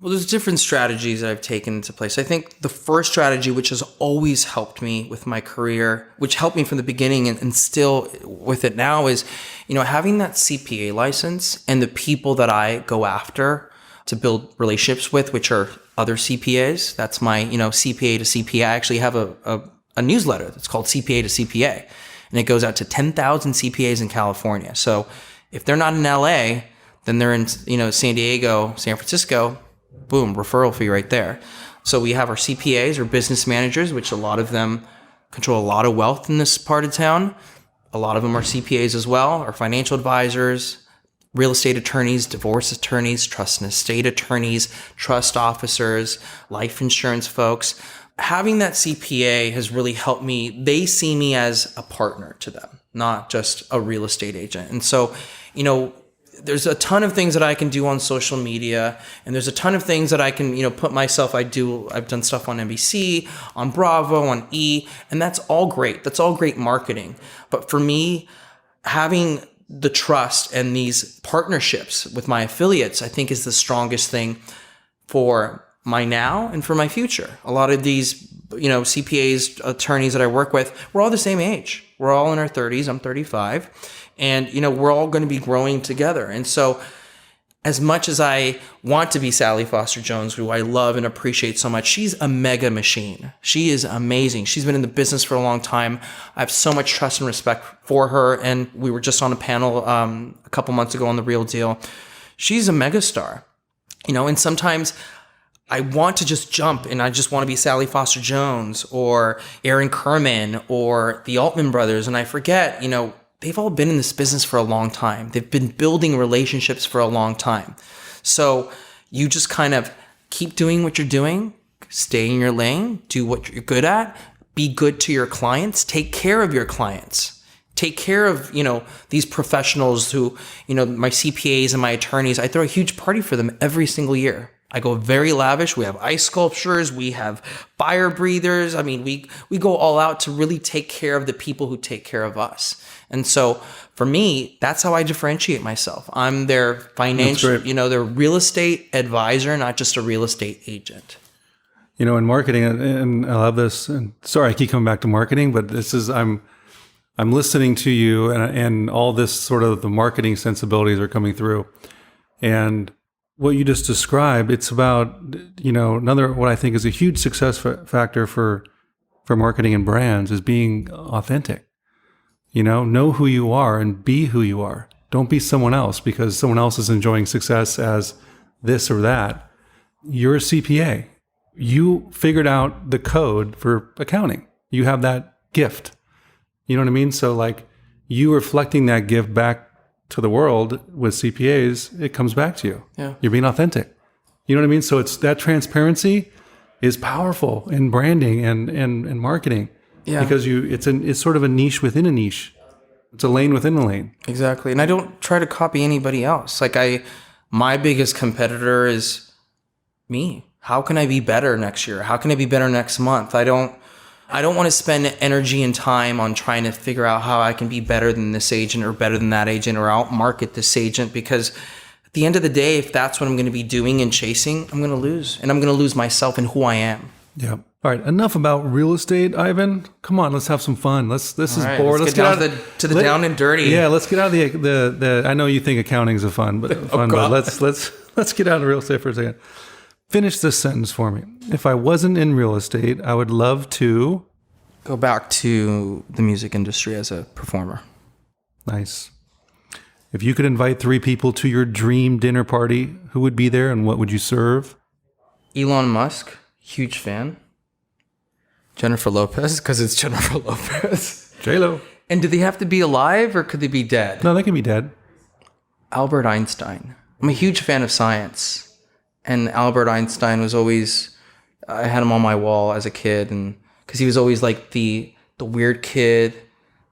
Well, there's different strategies that I've taken into place. I think the first strategy, which has always helped me with my career, which helped me from the beginning and still with it now is, having that CPA license and the people that I go after to build relationships with, which are other CPAs. That's my, CPA to CPA. I actually have a newsletter that's called CPA to CPA, and it goes out to 10,000 CPAs in California. So if they're not in LA, then they're in, San Diego, San Francisco, boom, referral fee right there. So we have our CPAs or business managers, which a lot of them control a lot of wealth in this part of town. A lot of them are CPAs as well, or financial advisors, real estate attorneys, divorce attorneys, trust and estate attorneys, trust officers, life insurance folks. Having that CPA has really helped me. They see me as a partner to them, not just a real estate agent. And so, there's a ton of things that I can do on social media, and there's a ton of things that I can, put myself. I've done stuff on NBC, on Bravo, on E, and that's all great. That's all great marketing. But for me, having the trust and these partnerships with my affiliates, I think is the strongest thing for my now and for my future. A lot of these, CPAs, attorneys that I work with, we're all the same age. We're all in our 30s. I'm 35. And, we're all going to be growing together. And so as much as I want to be Sally Foster Jones, who I love and appreciate so much, she's a mega machine. She is amazing. She's been in the business for a long time. I have so much trust and respect for her. And we were just on a panel a couple months ago on The Real Deal. She's a megastar, and sometimes I want to just jump and I just want to be Sally Foster Jones or Aaron Kerman or the Altman brothers. And I forget, they've all been in this business for a long time. They've been building relationships for a long time. So you just kind of keep doing what you're doing, stay in your lane, do what you're good at, be good to your clients, take care of your clients, take care of, these professionals who, my CPAs and my attorneys. I throw a huge party for them every single year. I go very lavish. We have ice sculptures. We have fire breathers. I mean, we go all out to really take care of the people who take care of us. And so for me, that's how I differentiate myself. I'm their financial, their real estate advisor, not just a real estate agent. In marketing, and I love this, and sorry, I keep coming back to marketing, but this is, I'm listening to you and all this sort of the marketing sensibilities are coming through. And what you just described, it's about, another, what I think is a huge success factor for marketing and brands is being authentic. Know who you are and be who you are. Don't be someone else because someone else is enjoying success as this or that. You're a CPA. You figured out the code for accounting. You have that gift. You know what I mean? So like you reflecting that gift back to the world with CPAs, it comes back to you. Yeah. You're being authentic. You know what I mean? So it's that transparency is powerful in branding and marketing. Yeah. Because it's sort of a niche within a niche. It's a lane within a lane. Exactly. And I don't try to copy anybody else. Like my biggest competitor is me. How can I be better next year? How can I be better next month? I don't want to spend energy and time on trying to figure out how I can be better than this agent or better than that agent or outmarket this agent, because at the end of the day, if that's what I'm going to be doing and chasing, I'm going to lose. And I'm going to lose myself and who I am. Yeah. All right. Enough about real estate, Ivan. Come on, let's have some fun. This is bored. Let's get down to the down and dirty. Yeah, let's get out of the I know you think accounting's fun, but let's get out of real estate for a second. Finish this sentence for me. If I wasn't in real estate, I would love to go back to the music industry as a performer. Nice. If you could invite 3 people to your dream dinner party, who would be there and what would you serve? Elon Musk, huge fan. Jennifer Lopez, because it's Jennifer Lopez. J-Lo. And do they have to be alive or could they be dead? No, they can be dead. Albert Einstein. I'm a huge fan of science. And Albert Einstein was always, I had him on my wall as a kid, and because he was always like the weird kid,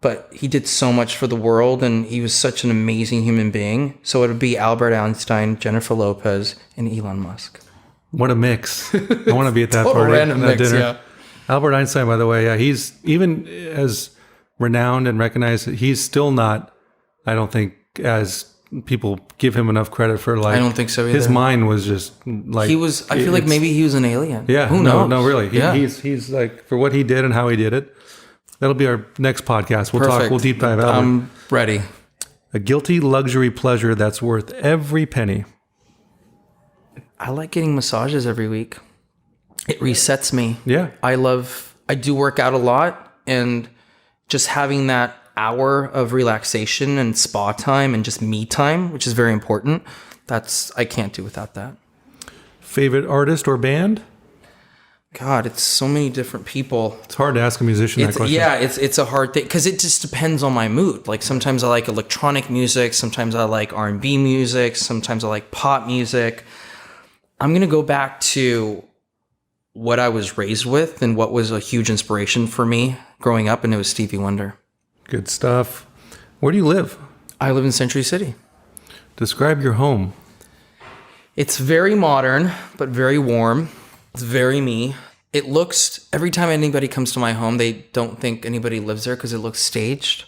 but he did so much for the world, and he was such an amazing human being. So it would be Albert Einstein, Jennifer Lopez, and Elon Musk. What a mix. I want to be at that Total party. Random mix, dinner. Yeah. Albert Einstein, by the way, he's even as renowned and recognized, he's still not, I don't think, as people give him enough credit for. Like, I don't think so either. His mind was just like he was. I feel like maybe he was an alien. Yeah, who knows? No, really. He's like, for what he did and how he did it. That'll be our next podcast. We'll Perfect. We'll deep dive Albert. I'm ready. A guilty luxury pleasure that's worth every penny. I like getting massages every week. It resets me. Yeah. I do work out a lot, and just having that hour of relaxation and spa time and just me time, which is very important, I can't do without that. Favorite artist or band? God, it's so many different people. It's hard to ask a musician that question. Yeah, it's a hard thing because it just depends on my mood. Like sometimes I like electronic music, sometimes I like R&B music, sometimes I like pop music. I'm going to go back to what I was raised with and what was a huge inspiration for me growing up, and it was Stevie Wonder. Good stuff. Where do you live? I live in Century City. Describe your home. It's very modern, but very warm. It's very me. It looks, every time anybody comes to my home, they don't think anybody lives there because it looks staged.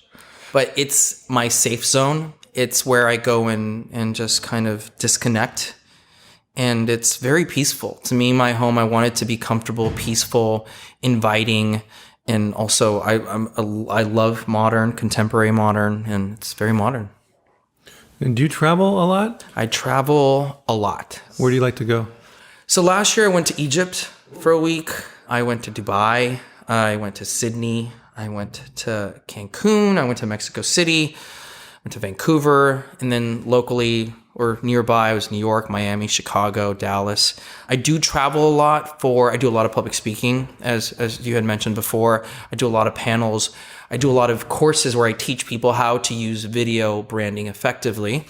But it's my safe zone. It's where I go and just kind of disconnect. And it's very peaceful. To me, my home, I want it to be comfortable, peaceful, inviting. And also, I love modern, contemporary modern, and it's very modern. And do you travel a lot? I travel a lot. Where do you like to go? So last year I went to Egypt for a week. I went to Dubai. I went to Sydney. I went to Cancun. I went to Mexico City. Went to Vancouver. And then locally or nearby, I was New York, Miami, Chicago, Dallas. I do travel a lot I do a lot of public speaking, as you had mentioned before. I do a lot of panels. I do a lot of courses where I teach people how to use video branding effectively.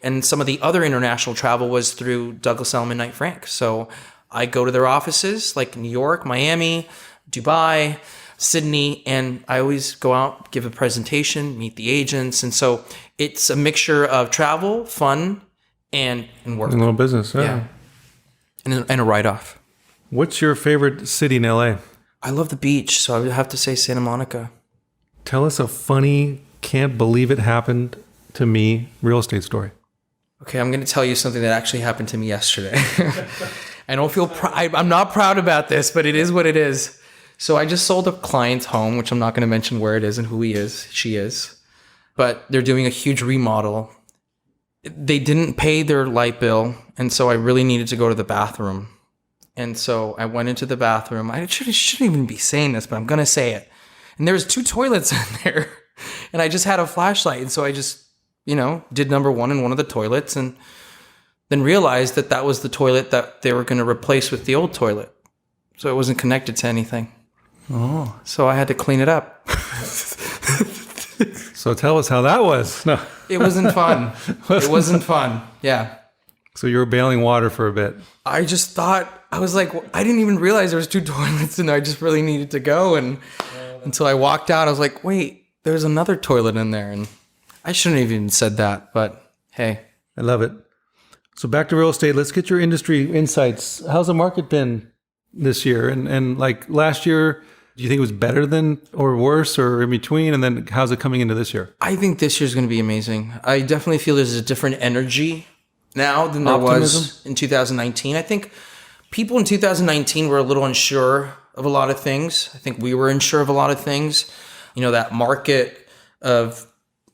And some of the other international travel was through Douglas Elliman Knight Frank. So I go to their offices like New York, Miami, Dubai, Sydney, and I always go out, give a presentation, meet the agents. And so it's a mixture of travel, fun, and work. A little business, yeah. And a write-off. What's your favorite city in LA? I love the beach, so I would have to say Santa Monica. Tell us a funny, can't believe it happened to me real estate story. Okay, I'm going to tell you something that actually happened to me yesterday. I don't feel I'm not proud about this, but it is what it is. So I just sold a client's home, which I'm not going to mention where it is and who she is. But they're doing a huge remodel. They didn't pay their light bill, and so I really needed to go to the bathroom. And so I went into the bathroom. I shouldn't even be saying this, but I'm going to say it. And there was 2 toilets in there. And I just had a flashlight. And so I just, did number 1 in one of the toilets and then realized that was the toilet that they were going to replace with the old toilet. So it wasn't connected to anything. Oh. So I had to clean it up. So tell us how that was. No. It wasn't fun. It wasn't fun. Yeah. So you were bailing water for a bit. I just thought, I was like, I didn't even realize there was 2 toilets in there. I just really needed to go. And until I walked out, I was like, wait, there's another toilet in there. And I shouldn't have even said that, but hey. I love it. So back to real estate. Let's get your industry insights. How's the market been this year? And like last year, do you think it was better than or worse or in between? And then how's it coming into this year? I think this year's going to be amazing. I definitely feel there's a different energy now than there was in 2019. I think people in 2019 were a little unsure of a lot of things. I think we were unsure of a lot of things. That market of,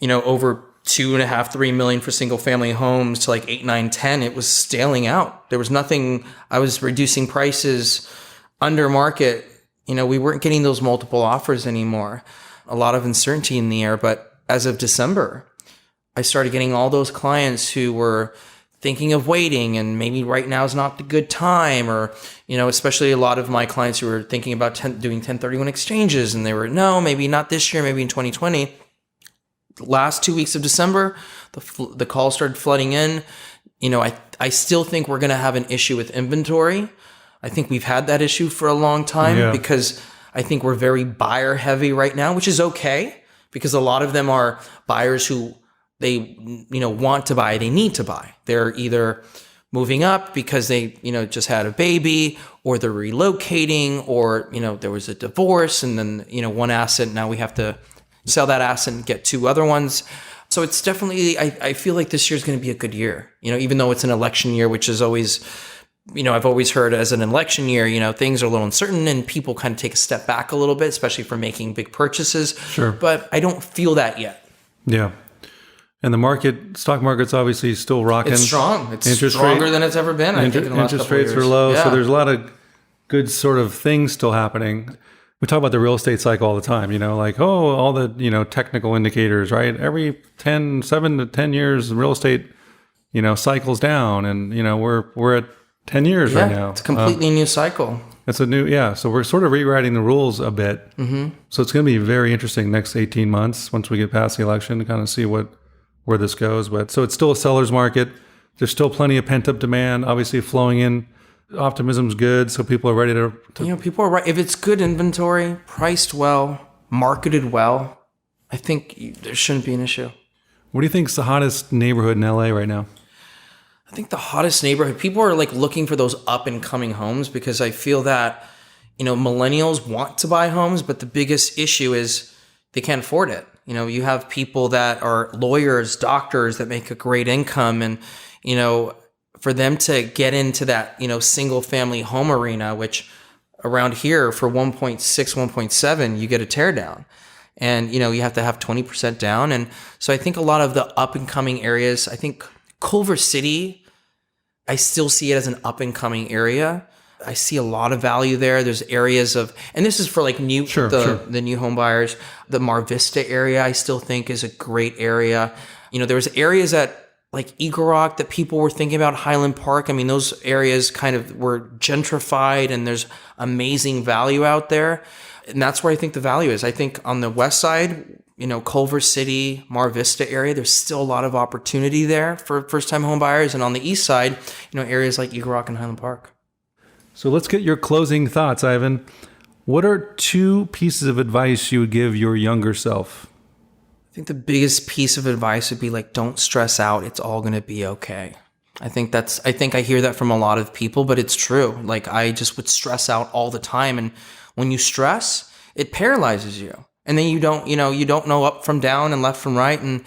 over 2.5, 3 million for single family homes to like 8, 9, 10, it was staling out. There was nothing. I was reducing prices under market. We weren't getting those multiple offers anymore. A lot of uncertainty in the air. But as of December, I started getting all those clients who were thinking of waiting and maybe right now is not the good time, or, especially a lot of my clients who were thinking about doing 1031 exchanges, and they were, no, maybe not this year, maybe in 2020. The last 2 weeks of December, the calls started flooding in. I still think we're going to have an issue with inventory. I think we've had that issue for a long time because I think we're very buyer heavy right now, which is okay because a lot of them are buyers who they, want to buy, they need to buy. They're either moving up because they, just had a baby, or they're relocating, or, there was a divorce and then, one asset, now we have to sell that asset and get 2 other ones. So it's definitely, I feel like this year's going to be a good year, even though it's an election year, which is always, I've always heard as an election year, things are a little uncertain and people kind of take a step back a little bit, especially for making big purchases. Sure. But I don't feel that yet. Yeah. And the stock market's obviously still rocking. It's strong. It's stronger than it's ever been, I think, in the last interest couple rates of years. are low. Yeah. So there's a lot of good sort of things still happening. We talk about the real estate cycle all the time, like, all the, technical indicators, right? Every 7 to 10 years, real estate, cycles down, and, we're at 10 years right now. It's a completely new cycle. It's a new, so we're sort of rewriting the rules a bit. Mm-hmm. So it's going to be very interesting next 18 months once we get past the election to kind of see where this goes. But so it's still a seller's market. There's still plenty of pent up demand, obviously flowing in. Optimism's good, so people are ready to people are right. If it's good inventory, priced well, marketed well, I think there shouldn't be an issue. What do you think is the hottest neighborhood in LA right now? I think the hottest neighborhood, people are like looking for those up and coming homes because I feel that, millennials want to buy homes, but the biggest issue is they can't afford it. You have people that are lawyers, doctors that make a great income and, for them to get into that, single family home arena, which around here for 1.6, 1.7, you get a tear down. And, you have to have 20% down. And so I think a lot of the up and coming areas, I think Culver City, I still see it as an up and coming area. I see a lot of value there. There's areas of, and this is for like the new home buyers, the Mar Vista area, I still think is a great area. There was areas at like Eagle Rock that people were thinking about, Highland Park. I mean, those areas kind of were gentrified and there's amazing value out there. And that's where I think the value is. I think on the west side, Culver City, Mar Vista area, there's still a lot of opportunity there for first-time home buyers. And on the east side, areas like Eagle Rock and Highland Park. So let's get your closing thoughts, Ivan. What are 2 pieces of advice you would give your younger self? I think the biggest piece of advice would be like, don't stress out. It's all going to be okay. I think I hear that from a lot of people, but it's true. Like I just would stress out all the time. And when you stress, it paralyzes you. And then you don't know up from down and left from right. And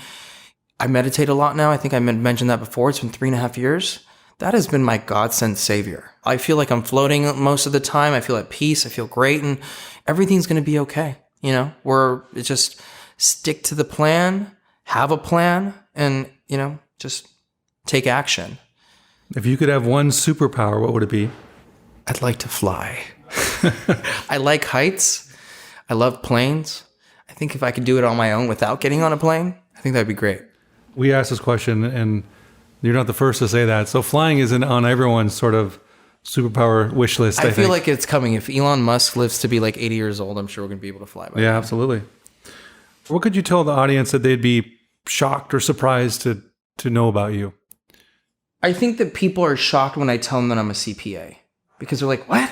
I meditate a lot now. I think I mentioned that before. It's been 3.5 years. That has been my God-sent savior. I feel like I'm floating most of the time. I feel at peace. I feel great. And everything's going to be okay. It's just stick to the plan, have a plan, and, just take action. If you could have one superpower, what would it be? I'd like to fly. I like heights. I love planes. I think if I could do it on my own without getting on a plane, I think that'd be great. We asked this question, and you're not the first to say that. So flying isn't on everyone's sort of superpower wish list, I feel like it's coming. If Elon Musk lives to be like 80 years old, I'm sure we're going to be able to fly by Yeah, absolutely. What could you tell the audience that they'd be shocked or surprised to know about you? I think that people are shocked when I tell them that I'm a CPA because they're like, what?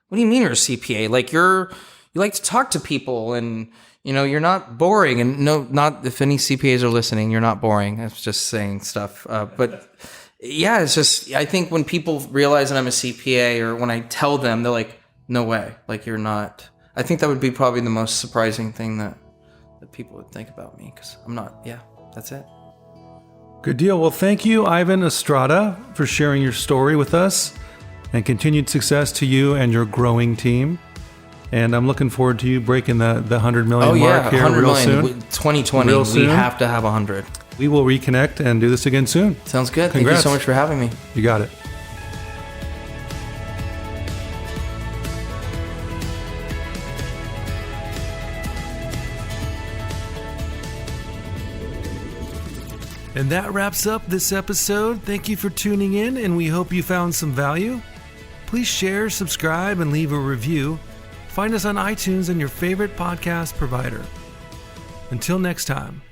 What do you mean you're a CPA? Like you like to talk to people and, you're not boring. And no, not if any CPAs are listening, you're not boring. I was just saying stuff. But yeah, it's just, I think when people realize that I'm a CPA or when I tell them, they're like, no way. Like you're not. I think that would be probably the most surprising thing that people would think about me because I'm not. Yeah, that's it. Good deal. Well, thank you, Ivan Estrada, for sharing your story with us, and continued success to you and your growing team. And I'm looking forward to you breaking the 100 million mark here real soon. 2020, we have to have 100. We will reconnect and do this again soon. Sounds good. Congrats. Thank you so much for having me. You got it. And that wraps up this episode. Thank you for tuning in, and we hope you found some value. Please share, subscribe, and leave a review. Find us on iTunes and your favorite podcast provider. Until next time.